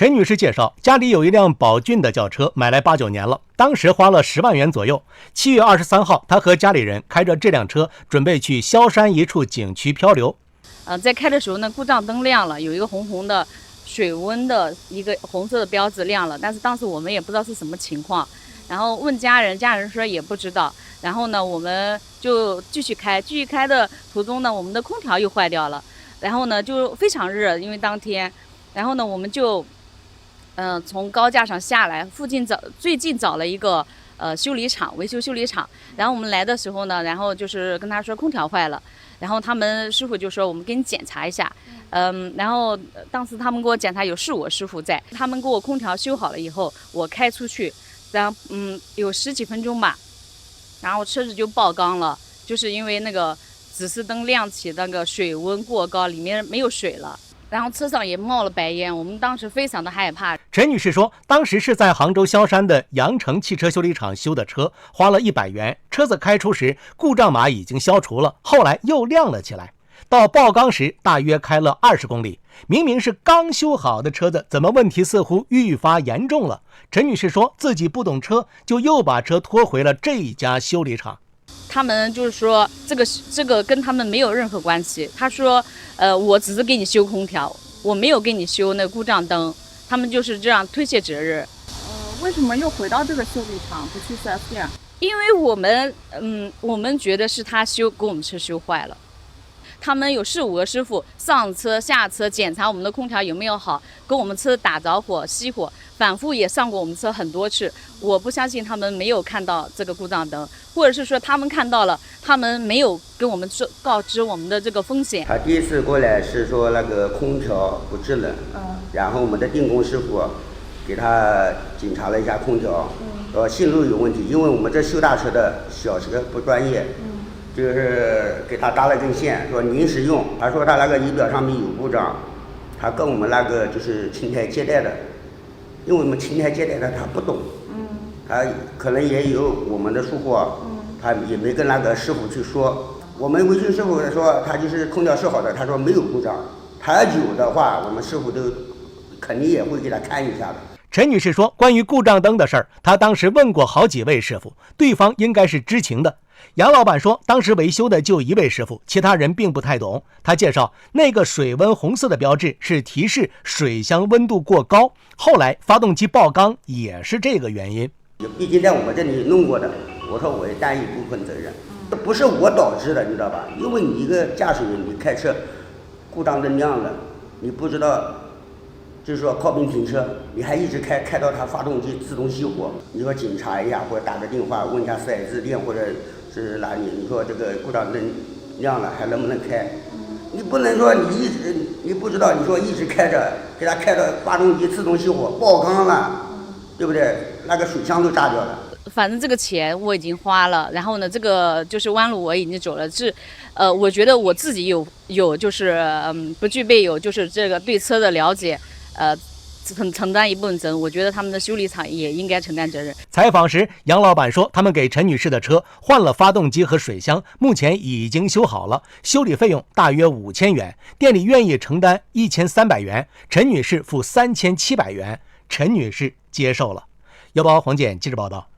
陈女士介绍，家里有一辆宝骏的轿车，买来8、9年了，当时花了10万元左右。7月23号，她和家里人开着这辆车，准备去萧山一处景区漂流。在开的时候呢，故障灯亮了，有一个红红的水温的一个红色的标志亮了，但是当时我们也不知道是什么情况，然后问家人，家人说也不知道。然后呢，我们就继续开的途中呢，我们的空调又坏掉了，然后呢就非常热，因为当天，然后呢我们就从高架上下来，附近最近找了一个修理厂，维修修理厂。然后我们来的时候呢，然后就是跟他说空调坏了，然后他们师傅就说我们给你检查一下，然后当时他们给我检查有4、5师傅在，他们给我空调修好了以后，我开出去，然后有10几分钟吧，然后车子就爆缸了，就是因为那个指示灯亮起，那个水温过高，里面没有水了。然后车上也冒了白烟，我们当时非常的害怕。陈女士说，当时是在杭州萧山的羊城汽车修理厂修的车，花了100元。车子开出时，故障码已经消除了，后来又亮了起来。到爆缸时，大约开了20公里。明明是刚修好的车子，怎么问题似乎愈发严重了？陈女士说自己不懂车，就又把车拖回了这一家修理厂。他们就是说这个跟他们没有任何关系。他说，我只是给你修空调，我没有给你修那故障灯。他们就是这样推卸责任。为什么又回到这个修理厂不去4S店？因为我们觉得是他给我们车修坏了。他们有4、5个师傅上车下车检查我们的空调有没有好，跟我们车打着火熄火，反复也上过我们车很多次。我不相信他们没有看到这个故障灯，或者是说他们看到了，他们没有跟我们告知我们的这个风险。他第一次过来是说那个空调不制冷，然后我们的电工师傅给他检查了一下空调，线路有问题，因为我们这修大车的小车不专业。就是给他搭了根线，说临时用。他说他那个仪表上面有故障，他跟我们那个就是青台接待的，因为我们青台接待的他不懂，他可能也有我们的疏忽，他也没跟那个师傅去说。我们维修师傅说他就是空调是好的，他说没有故障，他有的话我们师傅都肯定也会给他看一下的。陈女士说，关于故障灯的事儿，她当时问过好几位师傅，对方应该是知情的。杨老板说，当时维修的就1位师傅，其他人并不太懂。他介绍，那个水温红色的标志是提示水箱温度过高，后来发动机爆缸也是这个原因。毕竟在我们这里弄过的，我说我也担一部分责任，不是我导致的，你知道吧？因为你一个驾驶员，你开车故障灯亮了，你不知道，就是说靠边停车，你还一直开到它发动机自动熄火，你说检查一下或者打个电话问一下4S店或者是哪里，你说这个故障灯亮了还能不能开？你不能说你不知道，你说一直开着，给它开到发动机自动熄火爆缸了，对不对？那个水箱都炸掉了。反正这个钱我已经花了，然后呢，这个就是弯路我已经走了。我觉得我自己有就是不具备有就是这个对车的了解，承担一部分责任。我觉得他们的修理厂也应该承担责任。采访时，杨老板说，他们给陈女士的车换了发动机和水箱，目前已经修好了，修理费用大约5000元，店里愿意承担1300元，陈女士付3700元，陈女士接受了。邮报黄健记者报道。